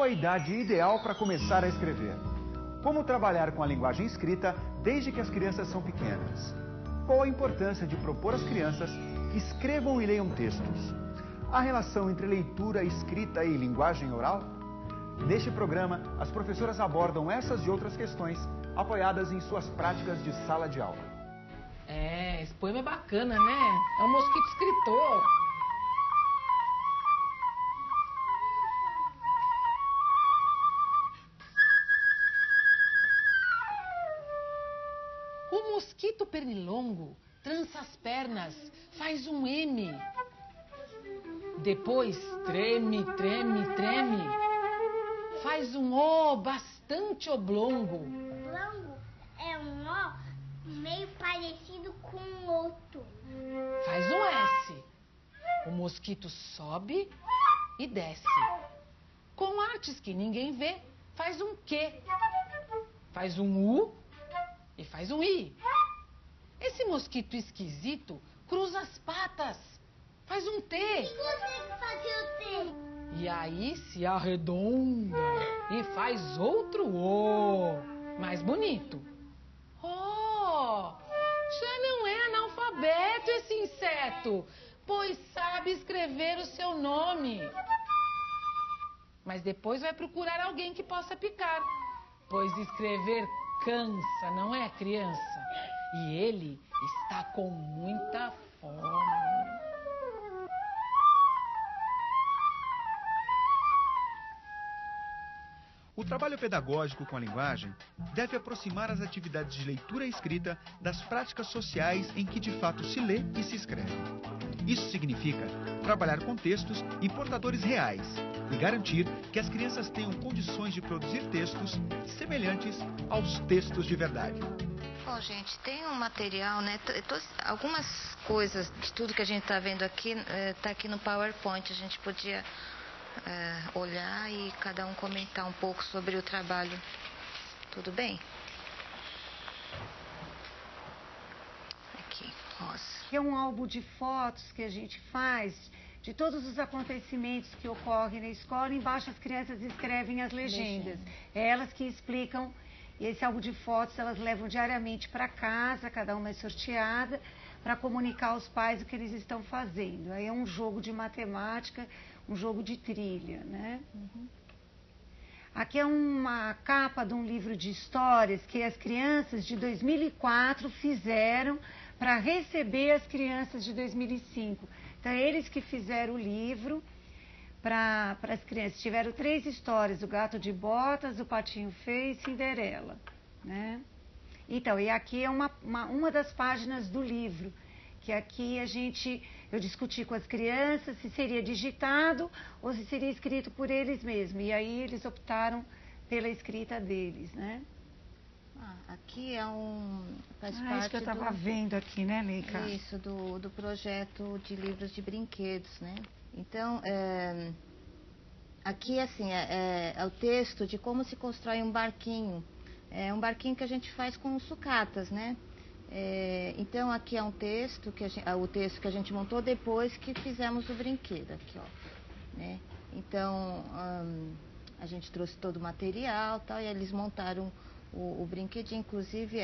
a idade ideal para começar a escrever? Como trabalhar com a linguagem escrita desde que as crianças são pequenas? Qual a importância de propor às crianças que escrevam e leiam textos? A relação entre leitura, escrita e linguagem oral? Neste programa, as professoras abordam essas e outras questões, apoiadas em suas práticas de sala de aula. Esse poema é bacana, né? É um mosquito escritor. O mosquito pernilongo trança as pernas, faz um M. Depois treme, treme, treme. Faz um O bastante oblongo. Oblongo é um O meio parecido com o outro. Faz um S. O mosquito sobe e desce. Com artes que ninguém vê, faz um Q. Faz um U e faz um I. Esse mosquito esquisito cruza as patas, faz um T. E consegue fazer o T? E aí se arredonda e faz outro O, mais bonito. Oh, já não é analfabeto esse inseto, pois sabe escrever o seu nome. Mas depois vai procurar alguém que possa picar, pois escrever cansa, não é, criança? E ele está com muita fome. O trabalho pedagógico com a linguagem deve aproximar as atividades de leitura e escrita das práticas sociais em que de fato se lê e se escreve. Isso significa trabalhar com textos e portadores reais e garantir que as crianças tenham condições de produzir textos semelhantes aos textos de verdade. Bom, gente, tem um material, né? Algumas coisas de tudo que a gente está vendo aqui, está aqui no PowerPoint. A gente podia olhar e cada um comentar um pouco sobre o trabalho. Tudo bem? Aqui, Rosa. É um álbum de fotos que a gente faz de todos os acontecimentos que ocorrem na escola. Embaixo as crianças escrevem as legendas. É elas que explicam. E esse álbum de fotos elas levam diariamente para casa, cada uma é sorteada, para comunicar aos pais o que eles estão fazendo. Aí é um jogo de matemática, um jogo de trilha, né? Uhum. Aqui é uma capa de um livro de histórias que as crianças de 2004 fizeram para receber as crianças de 2005. Então, eles que fizeram o livro para as crianças. Tiveram 3 histórias, o Gato de Botas, o Patinho Feio e Cinderela, né? Então, e aqui é uma das páginas do livro, que aqui eu discuti com as crianças se seria digitado ou se seria escrito por eles mesmos. E aí eles optaram pela escrita deles, né? Aqui faz parte isso que eu estava vendo aqui, né, Leica? Isso, do projeto de livros de brinquedos, né? Então, aqui, assim, é o texto de como se constrói um barquinho. É um barquinho que a gente faz com sucatas, né? Então, aqui é um texto, o texto que a gente montou depois que fizemos o brinquedo, aqui, ó. Né? Então, a gente trouxe todo o material, tal, e eles montaram o brinquedinho, inclusive,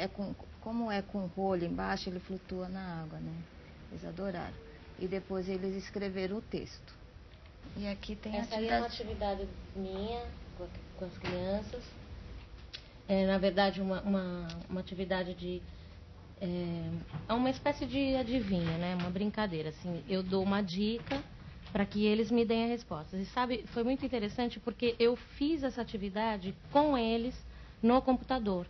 como é com rolha embaixo, ele flutua na água, né? Eles adoraram. E depois eles escreveram o texto. E aqui tem essa aí é uma atividade minha com as crianças. Na verdade, uma atividade de... É uma espécie de adivinha, né? Uma brincadeira. Assim, eu dou uma dica para que eles me deem a resposta. E sabe, foi muito interessante porque eu fiz essa atividade com eles no computador.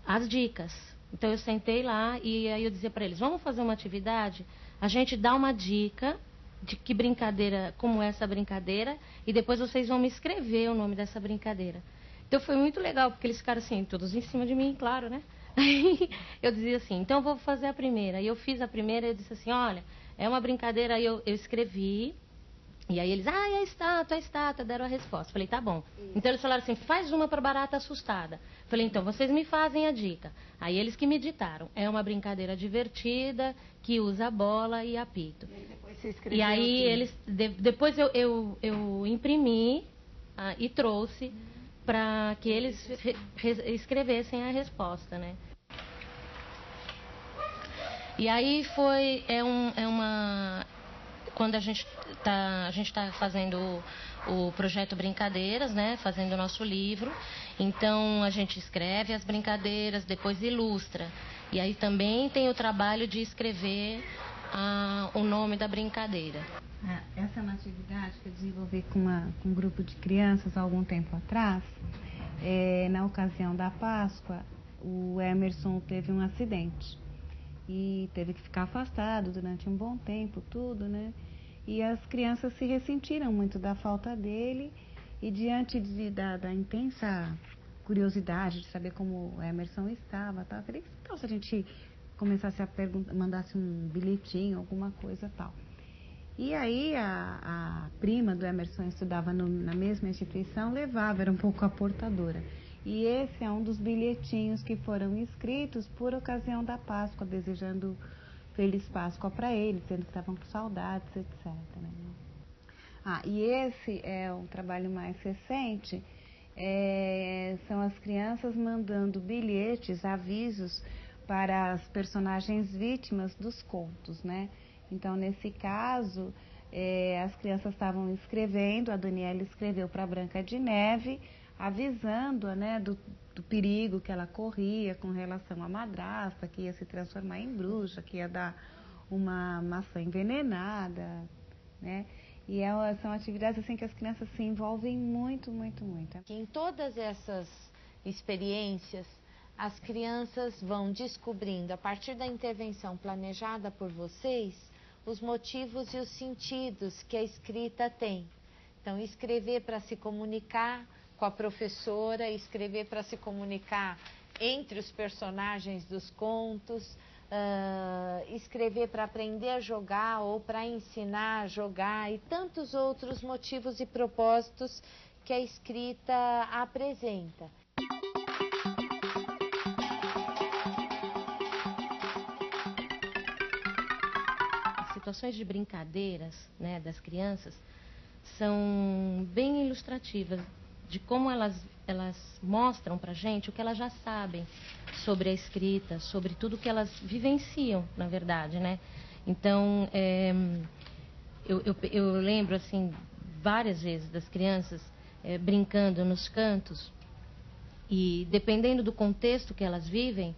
As dicas. Então, eu sentei lá e aí eu dizia para eles, vamos fazer uma atividade? A gente dá uma dica de que brincadeira, como é essa brincadeira, e depois vocês vão me escrever o nome dessa brincadeira. Então foi muito legal, porque eles ficaram assim, todos em cima de mim, claro, né? Aí eu dizia assim, então eu vou fazer a primeira. E eu fiz a primeira e eu disse assim, olha, é uma brincadeira, aí eu escrevi, e aí eles, é a estátua, deram a resposta. Falei, tá bom. Então eles falaram assim, faz uma para barata assustada. Falei, então vocês me fazem a dica. Aí eles que me ditaram, é uma brincadeira divertida, que usa a bola e apito. E aí depois você escreveu e aí tudo. eles, depois eu imprimi e trouxe para que eles escrevessem a resposta, né? E aí quando a gente tá fazendo o projeto Brincadeiras, né? Fazendo o nosso livro. Então a gente escreve as brincadeiras, depois ilustra. E aí também tem o trabalho de escrever o nome da brincadeira. Essa é uma atividade que eu desenvolvi com um grupo de crianças há algum tempo atrás. Na ocasião da Páscoa, o Emerson teve um acidente e teve que ficar afastado durante um bom tempo, tudo, né? E as crianças se ressentiram muito da falta dele e diante da intensa curiosidade de saber como o Emerson estava, tal, eu queria que se a gente começasse a perguntar, mandasse um bilhetinho, alguma coisa tal. E aí a prima do Emerson estudava na mesma instituição, levava, era um pouco a portadora. E esse é um dos bilhetinhos que foram escritos por ocasião da Páscoa, desejando Feliz Páscoa para eles, dizendo que estavam com saudades, etc. Né? E esse é um trabalho mais recente, são as crianças mandando bilhetes, avisos para as personagens vítimas dos contos, né? Então, nesse caso, as crianças estavam escrevendo, a Daniela escreveu para a Branca de Neve, avisando, né, do perigo que ela corria com relação à madrasta, que ia se transformar em bruxa, que ia dar uma maçã envenenada, né? E são atividades assim que as crianças se envolvem muito, muito, muito. Em todas essas experiências, as crianças vão descobrindo, a partir da intervenção planejada por vocês, os motivos e os sentidos que a escrita tem. Então, escrever para se comunicar com a professora, escrever para se comunicar entre os personagens dos contos, escrever para aprender a jogar ou para ensinar a jogar e tantos outros motivos e propósitos que a escrita apresenta. As situações de brincadeiras, né, das crianças são bem ilustrativas de como elas mostram para a gente o que elas já sabem sobre a escrita, sobre tudo que elas vivenciam, na verdade, né? Então, eu lembro, assim, várias vezes das crianças brincando nos cantos e, dependendo do contexto que elas vivem,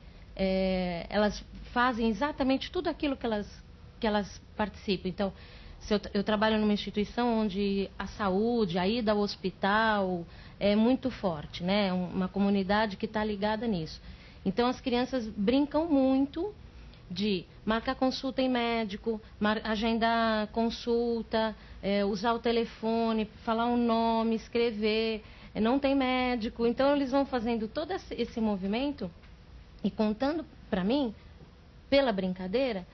elas fazem exatamente tudo aquilo que elas participam. Então, se eu trabalho numa instituição onde a saúde, a ida ao hospital é muito forte, né? Uma comunidade que está ligada nisso. Então, as crianças brincam muito de marcar consulta em médico, agendar consulta, usar o telefone, falar um nome, escrever, não tem médico. Então, eles vão fazendo todo esse movimento e contando para mim, pela brincadeira,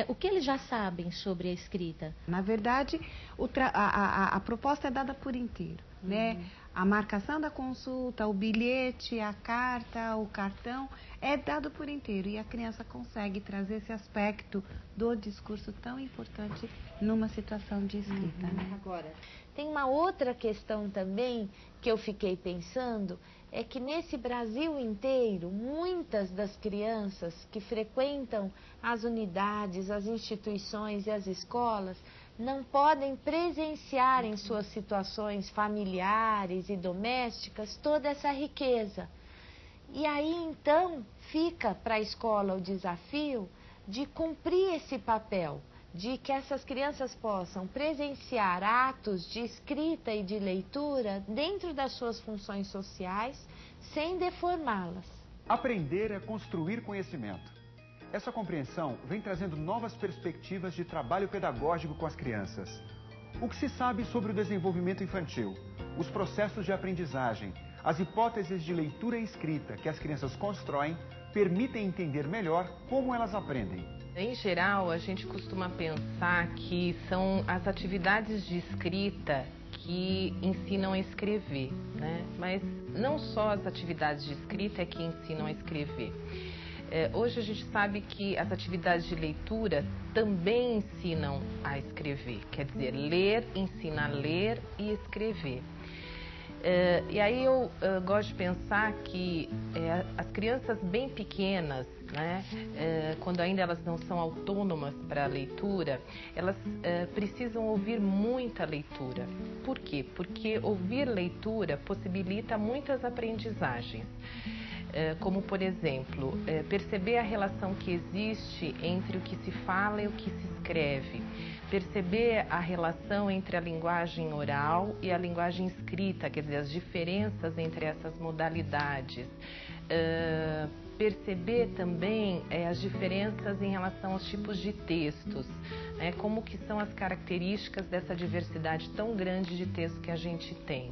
o que eles já sabem sobre a escrita. Na verdade, a proposta é dada por inteiro, né? A marcação da consulta, o bilhete, a carta, o cartão, é dado por inteiro. E a criança consegue trazer esse aspecto do discurso tão importante numa situação de escrita, né? Agora, tem uma outra questão também que eu fiquei pensando, é que nesse Brasil inteiro, muitas das crianças que frequentam as unidades, as instituições e as escolas não podem presenciar em suas situações familiares e domésticas toda essa riqueza. E aí, então, fica para a escola o desafio de cumprir esse papel, de que essas crianças possam presenciar atos de escrita e de leitura dentro das suas funções sociais, sem deformá-las. Aprender é construir conhecimento. Essa compreensão vem trazendo novas perspectivas de trabalho pedagógico com as crianças. O que se sabe sobre o desenvolvimento infantil, os processos de aprendizagem, as hipóteses de leitura e escrita que as crianças constroem, permitem entender melhor como elas aprendem. Em geral, a gente costuma pensar que são as atividades de escrita que ensinam a escrever, né? Mas não só as atividades de escrita é que ensinam a escrever. Hoje a gente sabe que as atividades de leitura também ensinam a escrever, quer dizer, ler ensina a ler e escrever. E aí eu gosto de pensar que as crianças bem pequenas, né, quando ainda elas não são autônomas para a leitura, elas precisam ouvir muita leitura. Por quê? Porque ouvir leitura possibilita muitas aprendizagens. Como, por exemplo, perceber a relação que existe entre o que se fala e o que se escreve. Perceber a relação entre a linguagem oral e a linguagem escrita, quer dizer, as diferenças entre essas modalidades. Perceber também as diferenças em relação aos tipos de textos, né? Como que são as características dessa diversidade tão grande de texto que a gente tem.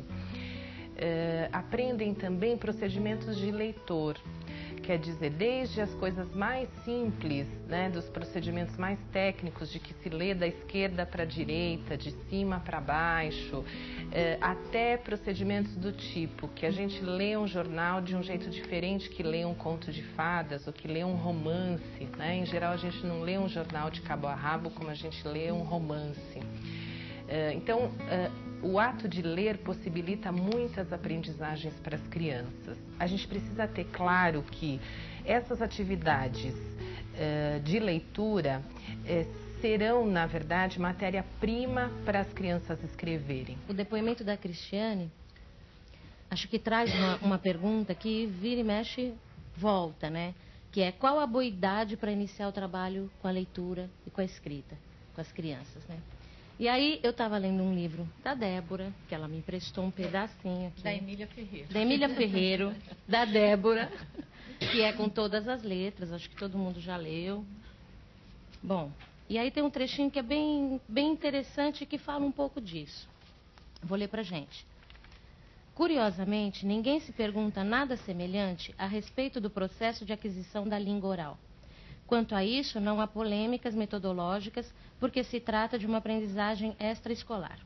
Aprendem também procedimentos de leitor, quer dizer, desde as coisas mais simples, né, dos procedimentos mais técnicos, de que se lê da esquerda para a direita, de cima para baixo, até procedimentos do tipo que a gente lê um jornal de um jeito diferente que lê um conto de fadas ou que lê um romance, né? Em geral a gente não lê um jornal de cabo a rabo como a gente lê um romance. Então, o ato de ler possibilita muitas aprendizagens para as crianças. A gente precisa ter claro que essas atividades de leitura serão, na verdade, matéria-prima para as crianças escreverem. O depoimento da Cristiane, acho que traz uma pergunta que vira e mexe, volta, né? Que é: qual a boa idade para iniciar o trabalho com a leitura e com a escrita, com as crianças, né? E aí eu estava lendo um livro da Débora, que ela me emprestou um pedacinho aqui. Da Emília Ferreiro. Da Emília Ferreiro, da Débora, que é com todas as letras, acho que todo mundo já leu. Bom, e aí tem um trechinho que é bem interessante e que fala um pouco disso. Vou ler pra gente. Curiosamente, ninguém se pergunta nada semelhante a respeito do processo de aquisição da língua oral. Quanto a isso, não há polêmicas metodológicas, porque se trata de uma aprendizagem extraescolar.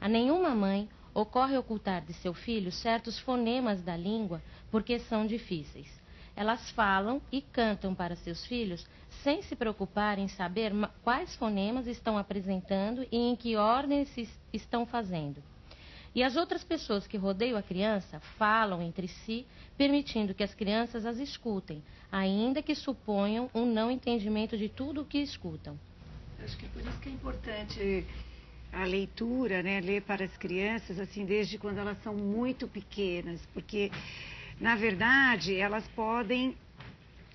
A nenhuma mãe ocorre ocultar de seu filho certos fonemas da língua porque são difíceis. Elas falam e cantam para seus filhos sem se preocupar em saber quais fonemas estão apresentando e em que ordem se estão fazendo. E as outras pessoas que rodeiam a criança falam entre si, permitindo que as crianças as escutem, ainda que suponham um não entendimento de tudo o que escutam. Acho que é por isso que é importante a leitura, né? Ler para as crianças, assim, desde quando elas são muito pequenas, porque, na verdade, elas podem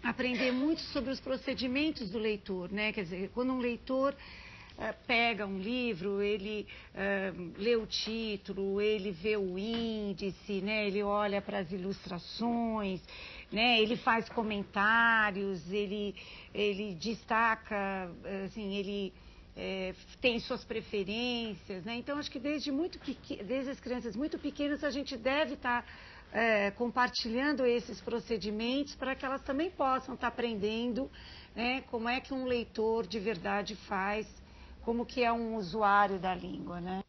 aprender muito sobre os procedimentos do leitor, né? Quer dizer, quando um leitor pega um livro, ele lê o título, ele vê o índice, né? Ele olha para as ilustrações, né? Ele faz comentários, ele destaca, assim, ele tem suas preferências, né? Então, acho que desde as crianças muito pequenas a gente deve estar compartilhando esses procedimentos para que elas também possam estar aprendendo, né? Como é que um leitor de verdade faz, como que é um usuário da língua, né?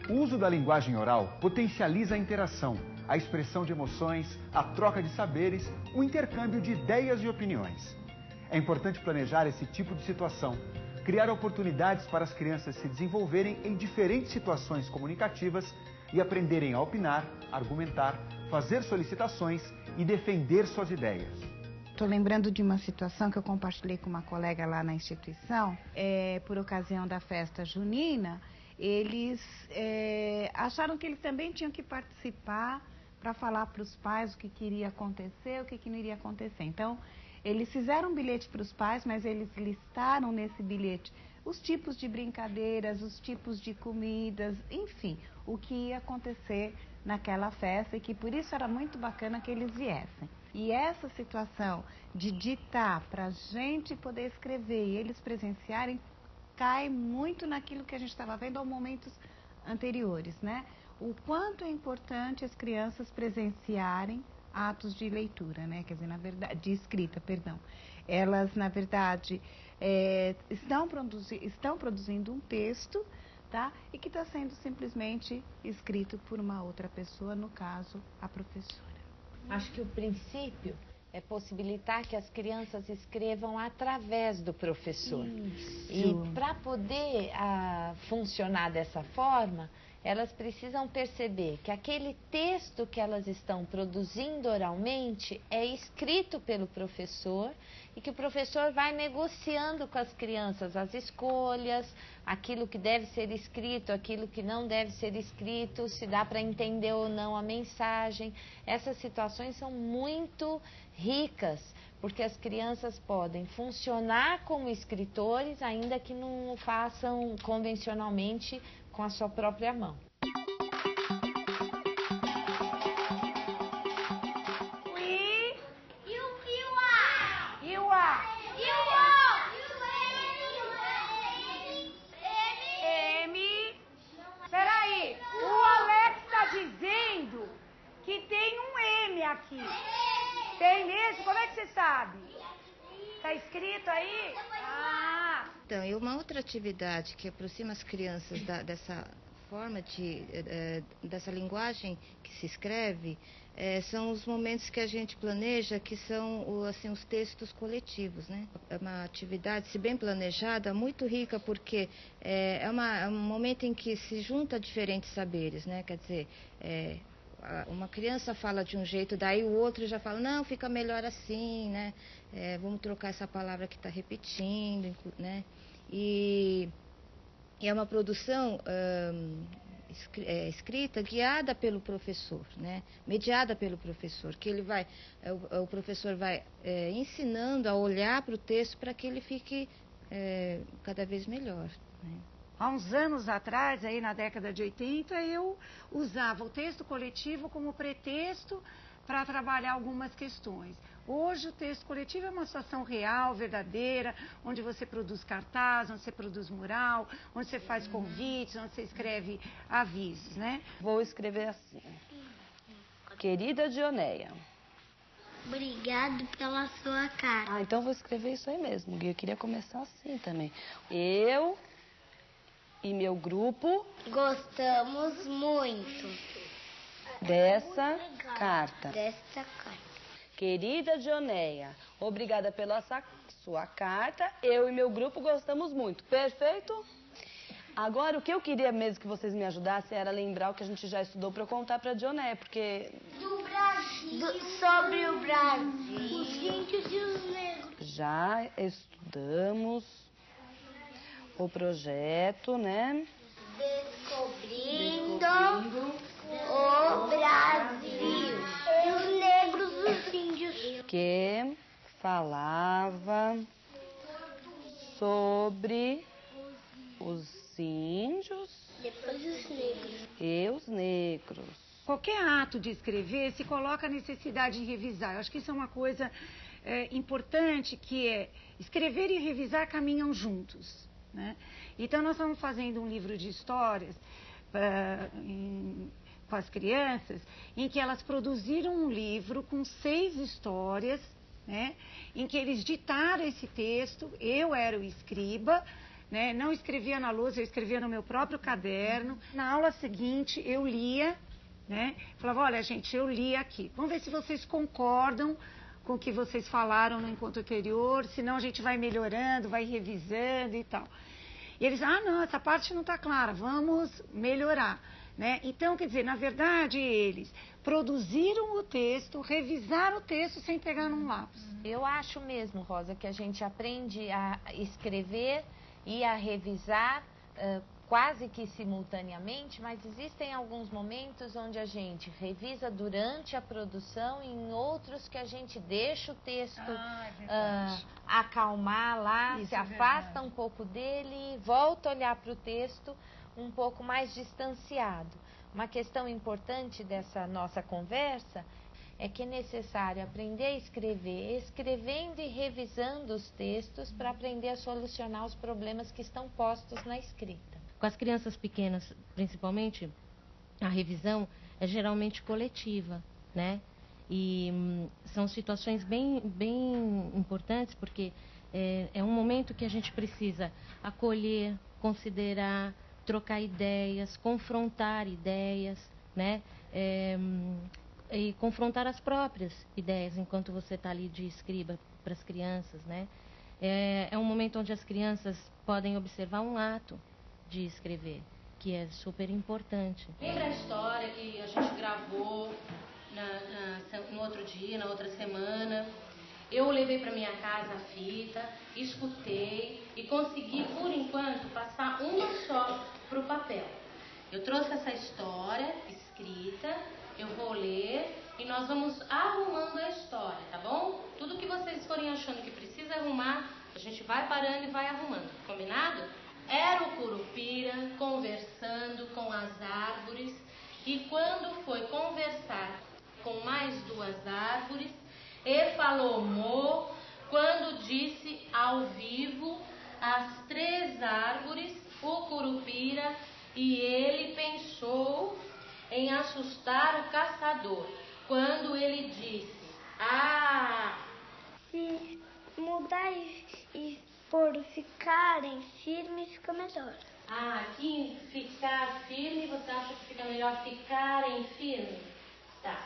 O uso da linguagem oral potencializa a interação, a expressão de emoções, a troca de saberes, o intercâmbio de ideias e opiniões. É importante planejar esse tipo de situação, criar oportunidades para as crianças se desenvolverem em diferentes situações comunicativas e aprenderem a opinar, argumentar, fazer solicitações e defender suas ideias. Estou lembrando de uma situação que eu compartilhei com uma colega lá na instituição, por ocasião da festa junina. Eles acharam que eles também tinham que participar para falar para os pais o que iria acontecer, o que não iria acontecer. Então, eles fizeram um bilhete para os pais, mas eles listaram nesse bilhete os tipos de brincadeiras, os tipos de comidas, enfim, o que ia acontecer naquela festa e que por isso era muito bacana que eles viessem. E essa situação de ditar para a gente poder escrever e eles presenciarem cai muito naquilo que a gente estava vendo há momentos anteriores, né? O quanto é importante as crianças presenciarem atos de leitura, né? Quer dizer, na verdade, de escrita, perdão. Elas, na verdade, estão produzindo um texto, tá? E que está sendo simplesmente escrito por uma outra pessoa, no caso, a professora. Acho que o princípio é possibilitar que as crianças escrevam através do professor. Isso. E para poder funcionar dessa forma, elas precisam perceber que aquele texto que elas estão produzindo oralmente é escrito pelo professor e que o professor vai negociando com as crianças as escolhas, aquilo que deve ser escrito, aquilo que não deve ser escrito, se dá para entender ou não a mensagem. Essas situações são muito ricas, porque as crianças podem funcionar como escritores, ainda que não façam convencionalmente com a sua própria mão. Peraí, o Alex está dizendo que tem um M aqui. Tem mesmo? Como é que você sabe? Tá escrito aí? Ah! Então, e uma outra atividade que aproxima as crianças dessa forma dessa linguagem que se escreve, são os momentos que a gente planeja, que são assim, os textos coletivos, né? É uma atividade, se bem planejada, muito rica, porque é um momento em que se junta diferentes saberes, né? Quer dizer, uma criança fala de um jeito, daí o outro já fala, não, fica melhor assim, né? Vamos trocar essa palavra que está repetindo, né? E é uma produção escrita, guiada pelo professor, né? Mediada pelo professor, que ele vai, o professor vai ensinando a olhar para o texto para que ele fique cada vez melhor, né? Há uns anos atrás, aí na década de 80, eu usava o texto coletivo como pretexto para trabalhar algumas questões. Hoje o texto coletivo é uma situação real, verdadeira, onde você produz cartaz, onde você produz mural, onde você faz convites, onde você escreve avisos, né? Vou escrever assim. Querida Dioneia. Obrigado pela sua carta. Ah, então vou escrever isso aí mesmo, Gui. Eu queria começar assim também. Eu e meu grupo gostamos muito dessa carta. Carta. Querida Dioneia, obrigada pela sua carta. Eu e meu grupo gostamos muito. Perfeito? Agora, o que eu queria mesmo que vocês me ajudassem era lembrar o que a gente já estudou para eu contar para a Dioneia, porque... Do Brasil. Sobre o Brasil. Os índios e os negros. Já estudamos o projeto, né? Descobrindo o Brasil. E os negros, os índios. Que falava sobre os índios Depois os negros. e os negros. Qualquer ato de escrever se coloca a necessidade de revisar. Eu acho que isso é uma coisa importante, que é escrever e revisar caminham juntos, né? Então, nós estamos fazendo um livro de histórias com as crianças, em que elas produziram um livro com 6 histórias, né? Em que eles ditaram esse texto, eu era o escriba, né? Não escrevia na lousa, eu escrevia no meu próprio caderno. Na aula seguinte, eu lia, né? Falava, olha, gente, eu li aqui. Vamos ver se vocês concordam com o que vocês falaram no encontro anterior, senão a gente vai melhorando, vai revisando e tal. E eles, não, essa parte não está clara, vamos melhorar, né? Então, quer dizer, na verdade, eles produziram o texto, revisaram o texto sem pegar num lápis. Eu acho mesmo, Rosa, que a gente aprende a escrever e a revisar quase que simultaneamente, mas existem alguns momentos onde a gente revisa durante a produção e em outros que a gente deixa o texto acalmar lá, se afasta um pouco dele, volta a olhar para o texto um pouco mais distanciado. Uma questão importante dessa nossa conversa é que é necessário aprender a escrever, escrevendo e revisando os textos para aprender a solucionar os problemas que estão postos na escrita. Com as crianças pequenas, principalmente, a revisão é geralmente coletiva, né? E são situações bem importantes, porque é um momento que a gente precisa acolher, considerar, trocar ideias, confrontar ideias, né? e confrontar as próprias ideias enquanto você está ali de escriba para as crianças, né? É um momento onde as crianças podem observar um ato de escrever, que é super importante. Lembra a história que a gente gravou no outro dia, na outra semana? Eu levei para minha casa a fita, escutei e consegui, por enquanto, passar uma só para o papel. Eu trouxe essa história escrita, eu vou ler e nós vamos arrumando a história, tá bom? Tudo que vocês forem achando que precisa arrumar, a gente vai parando e vai arrumando, combinado? Era o Curupira conversando com as árvores e quando foi conversar com mais 2 árvores, e falou mo quando disse ao vivo as 3 árvores, o Curupira, e ele pensou em assustar o caçador, quando ele disse, se mudar e por ficarem firmes fica melhor. Aqui ficar firme, você acha que fica melhor ficarem firmes? Tá.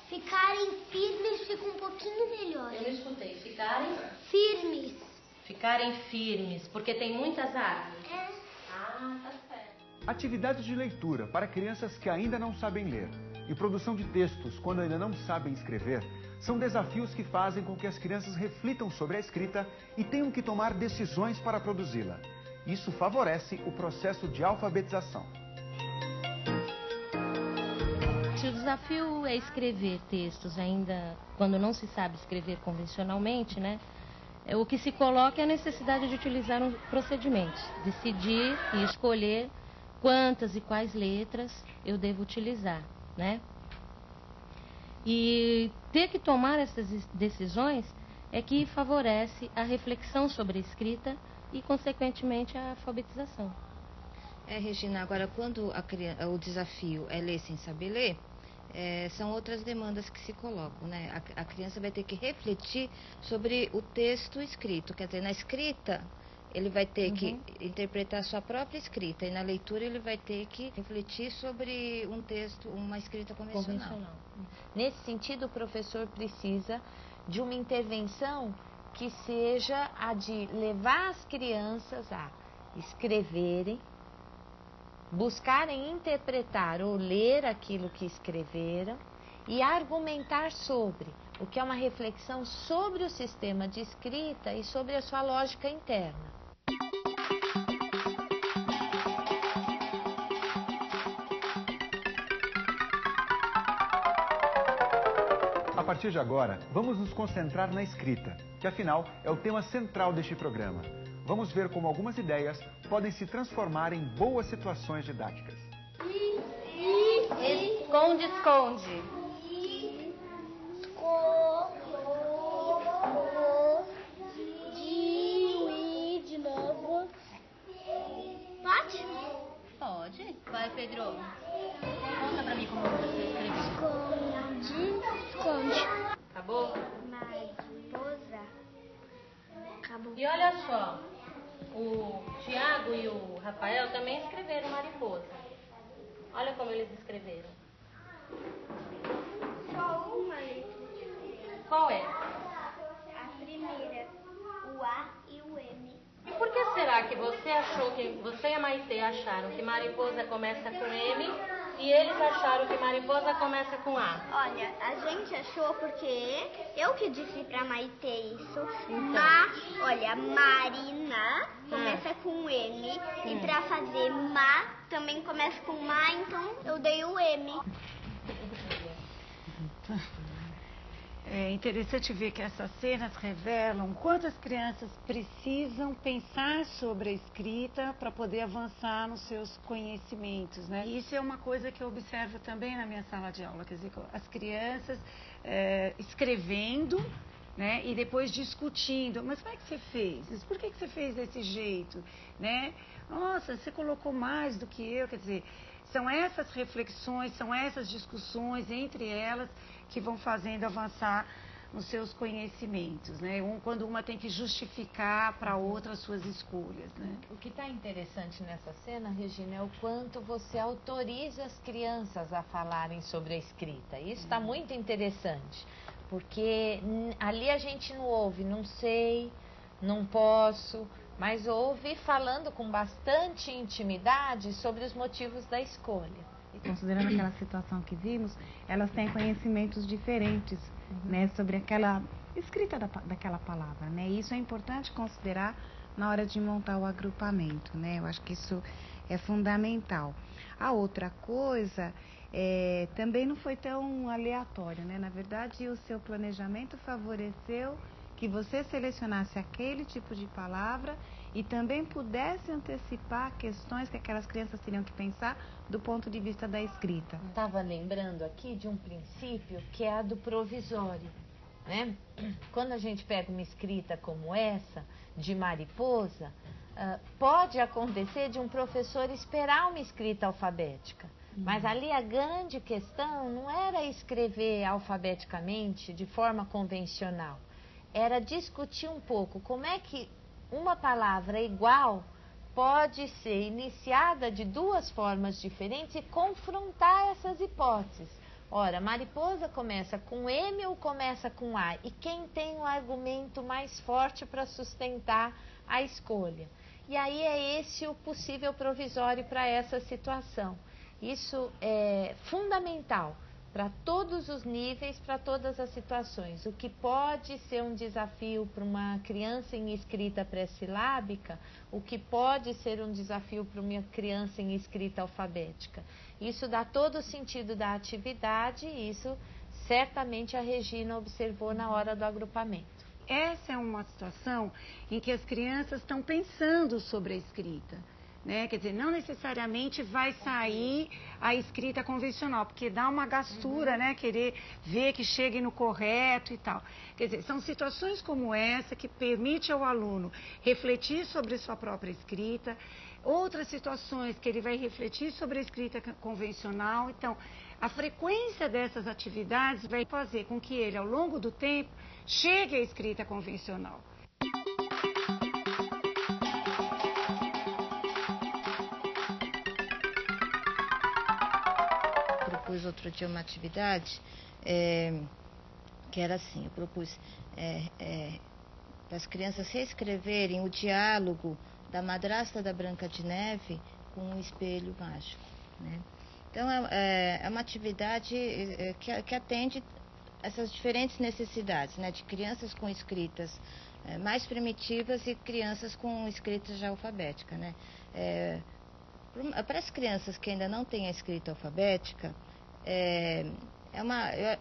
Ficarem firmes fica um pouquinho melhor. Eu não escutei. Ficarem? Firmes. Ficarem firmes, porque tem muitas árvores. Tá certo. Atividades de leitura para crianças que ainda não sabem ler e produção de textos quando ainda não sabem escrever são desafios que fazem com que as crianças reflitam sobre a escrita e tenham que tomar decisões para produzi-la. Isso favorece o processo de alfabetização. Se o desafio é escrever textos ainda quando não se sabe escrever convencionalmente, né? O que se coloca é a necessidade de utilizar procedimentos, decidir e escolher quantas e quais letras eu devo utilizar, né? E ter que tomar essas decisões é que favorece a reflexão sobre a escrita e, consequentemente, a alfabetização. Regina, agora quando o desafio é ler sem saber ler, são outras demandas que se colocam, né? A criança vai ter que refletir sobre o texto escrito, quer dizer, na escrita ele vai ter que interpretar a sua própria escrita e na leitura ele vai ter que refletir sobre um texto, uma escrita convencional. Nesse sentido, o professor precisa de uma intervenção que seja a de levar as crianças a escreverem, buscarem interpretar ou ler aquilo que escreveram e argumentar sobre, o que é uma reflexão sobre o sistema de escrita e sobre a sua lógica interna. A partir de agora, vamos nos concentrar na escrita, que afinal é o tema central deste programa. Vamos ver como algumas ideias podem se transformar em boas situações didáticas. Esconde, esconde. De novo. Pode? Pode. Vai, Pedro. Conta pra mim como você escreveu. Esconde. Acabou? Mariposa. Acabou. E olha só, o Tiago e o Rafael também escreveram mariposa. Olha como eles escreveram. Só uma letra. Qual é? A primeira, o A e o M. E por que será que você e a Maitê acharam que mariposa começa com M e eles acharam que mariposa começa com A? Olha, a gente achou porque eu que disse pra Maitê isso. Então. Olha, Marina começa com M e pra fazer também começa com então eu dei o M. É interessante ver que essas cenas revelam quantas crianças precisam pensar sobre a escrita para poder avançar nos seus conhecimentos, né? E isso é uma coisa que eu observo também na minha sala de aula, quer dizer, as crianças escrevendo, né? E depois discutindo, mas como é que você fez? Por que você fez desse jeito, né? Nossa, você colocou mais do que eu, quer dizer, são essas reflexões, são essas discussões entre elas que vão fazendo avançar nos seus conhecimentos, né? Quando uma tem que justificar para outra as suas escolhas, né? O que está interessante nessa cena, Regina, é o quanto você autoriza as crianças a falarem sobre a escrita. Isso está muito interessante, porque ali a gente não ouve, não sei, não posso, mas ouve falando com bastante intimidade sobre os motivos da escolha. Considerando aquela situação que vimos, elas têm conhecimentos diferentes, né, sobre aquela escrita daquela palavra, né? E isso é importante considerar na hora de montar o agrupamento, né? Eu acho que isso é fundamental. A outra coisa também não foi tão aleatório, né? Na verdade, o seu planejamento favoreceu que você selecionasse aquele tipo de palavra e também pudesse antecipar questões que aquelas crianças teriam que pensar do ponto de vista da escrita. Estava lembrando aqui de um princípio que é a do provisório, né? Quando a gente pega uma escrita como essa, de Mariposa, pode acontecer de um professor esperar uma escrita alfabética. Mas ali a grande questão não era escrever alfabeticamente de forma convencional. Era discutir um pouco como é que uma palavra igual pode ser iniciada de duas formas diferentes e confrontar essas hipóteses. Ora, Mariposa começa com M ou começa com A? E quem tem o argumento mais forte para sustentar a escolha? E aí é esse o possível provisório para essa situação. Isso é fundamental para todos os níveis, para todas as situações. O que pode ser um desafio para uma criança em escrita pré-silábica, o que pode ser um desafio para uma criança em escrita alfabética. Isso dá todo o sentido da atividade e isso certamente a Regina observou na hora do agrupamento. Essa é uma situação em que as crianças estão pensando sobre a escrita. Né? Quer dizer, não necessariamente vai sair a escrita convencional, porque dá uma gastura, né? Querer ver que chegue no correto e tal. Quer dizer, são situações como essa que permite ao aluno refletir sobre sua própria escrita, outras situações que ele vai refletir sobre a escrita convencional. Então, a frequência dessas atividades vai fazer com que ele, ao longo do tempo, chegue à escrita convencional. Propus outro dia uma atividade que era assim, eu propus para as crianças reescreverem o diálogo da madrasta da Branca de Neve com um espelho mágico, né? Então é uma atividade que atende essas diferentes necessidades, né, de crianças com escritas mais primitivas e crianças com escrita já alfabética, né? Para as crianças que ainda não têm a escrita alfabética,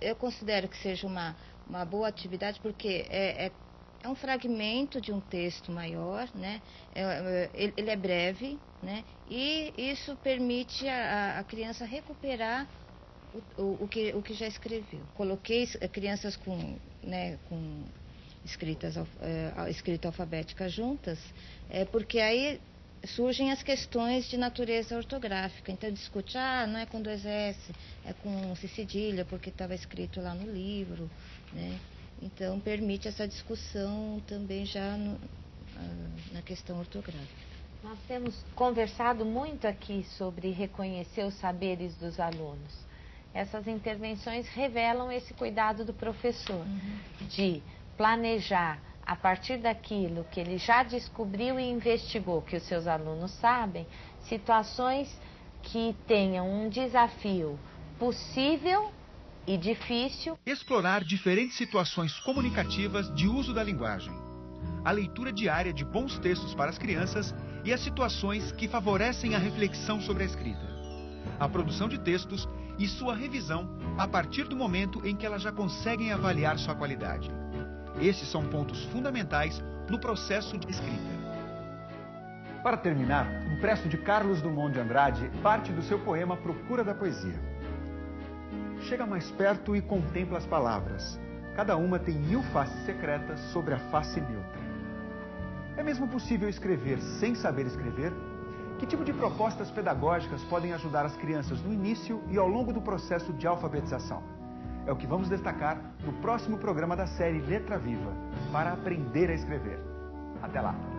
eu considero que seja uma boa atividade, porque é um fragmento de um texto maior, né? Ele é breve, né? E isso permite a criança recuperar o que já escreveu. Coloquei crianças com escrita alfabética juntas, porque aí surgem as questões de natureza ortográfica. Então discute, não é com 2 S, é com C cedilha, porque estava escrito lá no livro, né? Então permite essa discussão também já na questão ortográfica. Nós temos conversado muito aqui sobre reconhecer os saberes dos alunos. Essas intervenções revelam esse cuidado do professor, de planejar a partir daquilo que ele já descobriu e investigou, que os seus alunos sabem, situações que tenham um desafio possível e difícil. Explorar diferentes situações comunicativas de uso da linguagem. A leitura diária de bons textos para as crianças e as situações que favorecem a reflexão sobre a escrita. A produção de textos e sua revisão a partir do momento em que elas já conseguem avaliar sua qualidade. Esses são pontos fundamentais no processo de escrita. Para terminar, um presto de Carlos Drummond de Andrade parte do seu poema Procura da Poesia. Chega mais perto e contempla as palavras. Cada uma tem 1000 faces secretas sobre a face neutra. É mesmo possível escrever sem saber escrever? Que tipo de propostas pedagógicas podem ajudar as crianças no início e ao longo do processo de alfabetização? é o que vamos destacar no próximo programa da série Letra Viva, para aprender a escrever. Até lá!